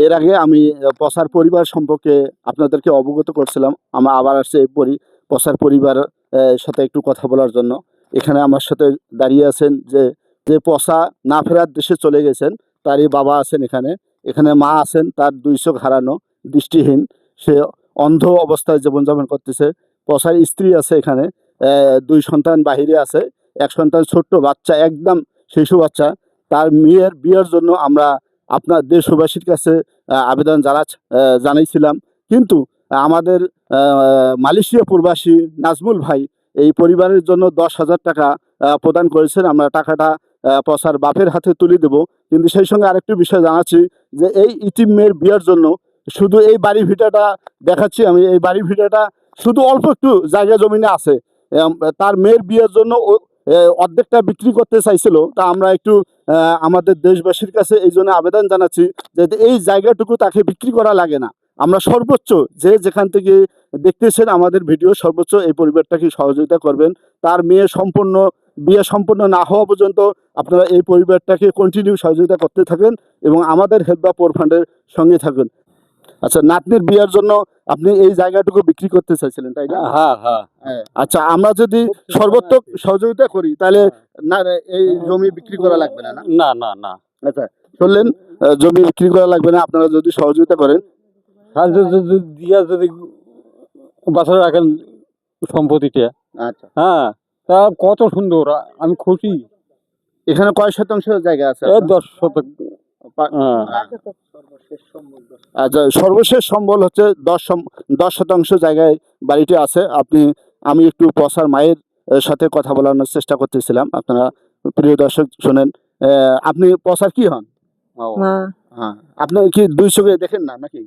এর আগে আমি পসার পরিবার সম্পর্কে আপনাদেরকে অবগত করছিলাম। আমরা আবার আসছে এই পসার পরিবার সাথে একটু কথা বলার জন্য। এখানে আমার সাথে দাঁড়িয়ে আছেন যে যে পসা না ফেরার দেশে চলে গেছেন, তারই বাবা আছেন এখানে। এখানে মা আছেন, তার 2 চোখ হারানো, দৃষ্টিহীন, সে অন্ধ অবস্থায় জীবনযাপন করতেছে। পসার স্ত্রী আছে এখানে, 2 সন্তান বাহিরে আছে, 1 সন্তান ছোট্ট বাচ্চা, একদম শিশু বাচ্চা। তার মেয়ের বিয়ের জন্য আমরা আপনার দেশবাসীর কাছে আবেদন জানাইছিলাম, কিন্তু আমাদের মালয়েশিয়া প্রবাসী নাজমুল ভাই এই পরিবারের জন্য 10,000 টাকা প্রদান করেছেন। আমরা টাকাটা পসার বাপের হাতে তুলে দেব। কিন্তু সেই সঙ্গে আরেকটি বিষয় জানাচ্ছি যে এই ইতিম মেয়ের বিয়ের জন্য শুধু এই বাড়ি ভিটাটা দেখাচ্ছি আমি, এই বাড়ি ভিটাটা শুধু অল্প একটু জায়গা জমিনে আছে। তার মেয়ের বিয়ের জন্য অর্ধেকটা বিক্রি করতে চাইছিল। তা আমরা একটু আমাদের দেশবাসীর কাছে এই জন্য আবেদন জানাচ্ছি যে এই জায়গাটুকু তাকে বিক্রি করা লাগে না। আমরা সর্বোচ্চ যে যেখান থেকে দেখতেছেন আমাদের ভিডিও, সর্বোচ্চ এই পরিবারটাকে সহযোগিতা করবেন। তার বিয়ে সম্পন্ন না হওয়া পর্যন্ত আপনারা এই পরিবারটাকে কন্টিনিউ সহযোগিতা করতে থাকেন এবং আমাদের হেল্প বা পোর ফান্ডের সঙ্গে থাকুন। আচ্ছা, নাতনির বিয়ের জন্য আপনি এই জায়গাটুকু বিক্রি করতে চাইছিলেন, তাই না? হ্যাঁ হ্যাঁ। আচ্ছা, আমরা যদি সর্বোত্তক সহযোগিতা করি তাহলে না এই জমি বিক্রি করা লাগবে না? না না না। আচ্ছা, শুনলেন, জমি বিক্রি করা লাগবে না আপনারা যদি সহযোগিতা করেন। দিয়া যদি বাছাই রাখেন সম্পত্তিটা। আচ্ছা, হ্যাঁ, তা কত সুন্দর, আমি খুশি। এখানে কয় শতাংশ জায়গা আছে? 10 শতক। হ্যাঁ। আচ্ছা, সর্বশেষ সম্বল হচ্ছে 10 শতাংশ জায়গায় বাড়িটি আছে। আমি একটু পসার মায়ের সাথে কথা বলানোর চেষ্টা করতেছিলাম। আপনারা প্রিয় দর্শক শোনেন, আপনি পসার কি হন? হ্যাঁ, আপনি কি 2 চোখে দেখেন না নাকি?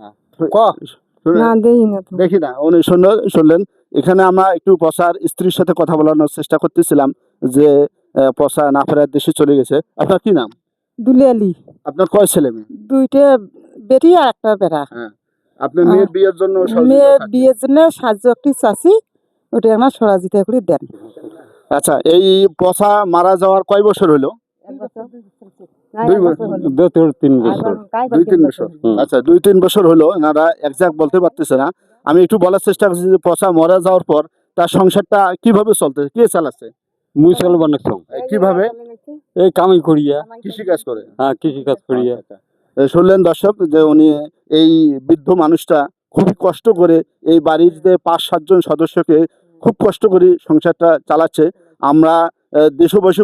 না, দেখি না। উনি শুনলেন। এখানে আমরা একটু পসার স্ত্রীর সাথে কথা বলানোর চেষ্টা করতেছিলাম যে পসা না ফেরার দেশে চলে গেছে। আপনার কি নাম? দুলিয়ালি। আপনার কয় ছেলে মেয়ে? 2টা বেটি আর একটা বেটা। হ্যাঁ, আপনি মেয়ের বিয়ের জন্য মেয়ের বিয়ের জন্য সাহায্য একটি চাচ্ছি, ওটা আমার সহযোগিতা করে দেন। আচ্ছা, এই পসা মারা যাওয়ার কয় বছর হলো? 2-3 বছর। 2-3 বছর। আচ্ছা, 2-3 বছর হলো। এনারা একজ্যাক্ট বলতে পারতেছে না। আমি একটু বলার চেষ্টা করছি যে পসা মারা যাওয়ার পর তার সংসারটা কিভাবে চলতেছে, কে চালাচ্ছে? মুই চল বানাচ্ছ কিভাবে? এই কামাই করিয়া। কৃষি কাজ করে? হ্যাঁ, কৃষি কাজ করিয়া। শুনলেন দর্শক যে উনি এই বৃদ্ধ মানুষটা খুবই কষ্ট করে এই বাড়ির যে 5-7 জন সদস্যকে খুব কষ্ট করে সংসারটা চালাচ্ছে। আমরা দেশবাসী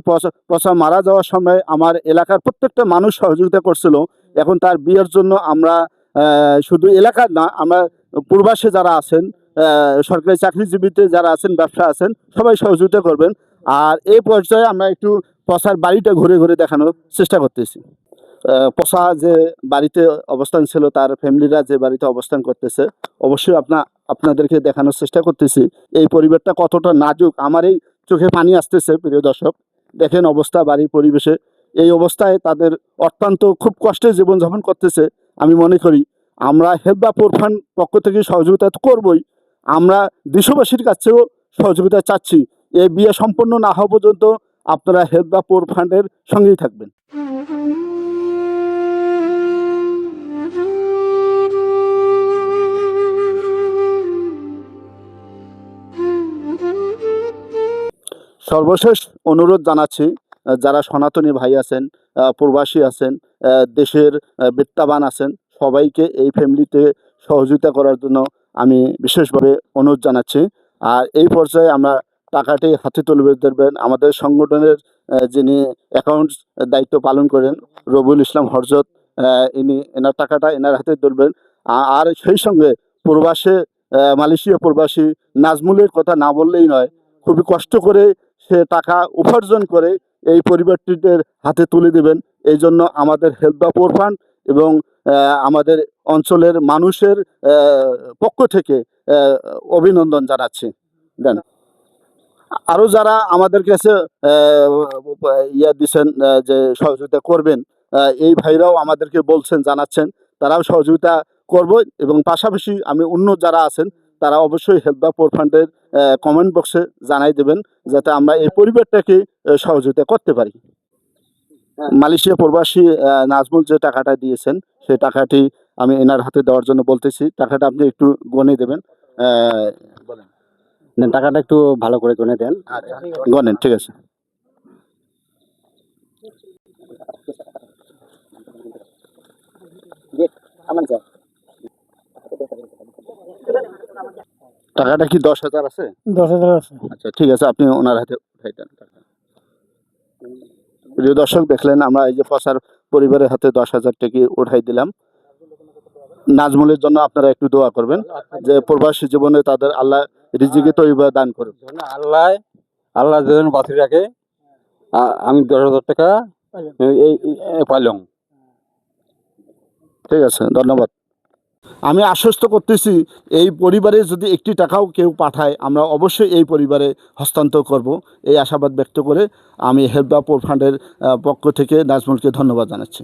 পচা মারা যাওয়ার সময় আমার এলাকার প্রত্যেকটা মানুষ সহযোগিতা করছিল। এখন তার বিয়ের জন্য আমরা শুধু এলাকার না, আমরা প্রবাসে যারা আছেন, সরকারি চাকরিজীবীতে যারা আছেন, ব্যবসা আছেন, সবাই সহযোগিতা করবেন। আর এই পর্যায়ে আমরা একটু পচার বাড়িটা ঘুরে ঘুরে দেখানোর চেষ্টা করতেছি। পচা যে বাড়িতে অবস্থান ছিল, তার ফ্যামিলিরা যে বাড়িতে অবস্থান করতেছে, অবশ্যই আপনাদেরকে দেখানোর চেষ্টা করতেছি এই পরিবারটা কতটা নাজুক। আমার এই চোখে পানি আসতেছে প্রিয় দর্শক, দেখেন অবস্থা বাড়ির পরিবেশে। এই অবস্থায় তাদের অত্যন্ত খুব কষ্টে জীবনযাপন করতেছে। আমি মনে করি আমরা হেল্প বা পোর ফান্ড পক্ষ থেকে সহযোগিতা তো করবই, আমরা দেশবাসীর কাছেও সহযোগিতা চাচ্ছি। এই বিয়ে সম্পন্ন না হওয়া পর্যন্ত আপনারা হেল্প বা পোর ফান্ডের সঙ্গেই থাকবেন। সর্বশেষ অনুরোধ জানাচ্ছি, যারা সনাতনী ভাই আছেন, প্রবাসী আছেন, দেশের বিত্তবান আছেন, সবাইকে এই ফ্যামিলিতে সহযোগিতা করার জন্য আমি বিশেষভাবে অনুরোধ জানাচ্ছি। আর এই পর্যায়ে আমরা টাকাটি হাতে তুলে দেবেন আমাদের সংগঠনের যিনি অ্যাকাউন্টস দায়িত্ব পালন করেন, রবিউল ইসলাম হরজত, এনার টাকাটা এনার হাতে তুলবেন। আর সেই সঙ্গে প্রবাসে মালয়েশিয়া প্রবাসী নাজমুলের কথা না বললেই নয়, খুবই কষ্ট করে সে টাকা উপার্জন করে এই পরিবারটিদের হাতে তুলে দেবেন। এই জন্য আমাদের হেল্প দ্য পোর ফান্ড এবং আমাদের অঞ্চলের মানুষের পক্ষ থেকে অভিনন্দন জানাচ্ছি। দেন আরও যারা আমাদের কাছে দিচ্ছেন যে সহযোগিতা করবেন, এই ভাইরাও আমাদেরকে বলছেন, জানাচ্ছেন তারাও সহযোগিতা করব। এবং পাশাপাশি আমি অন্য যারা আছেন তারা অবশ্যই হেল্প দ্য পোর ফান্ডের কমেন্ট বক্সে জানাই দেবেন, যাতে আমরা এই পরিবারটাকে সহযোগিতা করতে পারি। মালয়েশিয়া প্রবাসী নাজমুল যে টাকাটা দিয়েছেন সেই টাকাটি আমি এনার হাতে দেওয়ার জন্য বলতেছি। টাকাটা আপনি একটু গণে দেবেন। বলেন। টাকাটা একটু ভালো করে গুনে দেন। গণেন, ঠিক আছে। টাকাটা কি 10,000 আছে? 10,000 আছে। আচ্ছা, ঠিক আছে, আপনি ওনার হাতে উঠাই দেন টাকা। প্রিয় দর্শক, দেখলেন আমরা এই যে পসার পরিবারের হাতে 10,000 টাকা উঠাই দিলাম। নাজমুলের জন্য আপনারা একটু দোয়া করবেন যে প্রবাসী জীবনে তাদের আল্লাহ রিজিকে তৈবা দান করুন। আল্লাহ আল্লাহ যেন বাঁচিয়ে রাখে। আমি 10,000 টাকা পাইলাম। ঠিক আছে, ধন্যবাদ। আমি আশ্বস্ত করতেছি এই পরিবারে যদি একটি টাকাও কেউ পাঠায় আমরা অবশ্যই এই পরিবারে হস্তান্তর করব, এই আশাবাদ ব্যক্ত করে আমি হেল্প দ্য পোর ফান্ডের পক্ষ থেকে নাজমুলকে ধন্যবাদ জানাচ্ছি।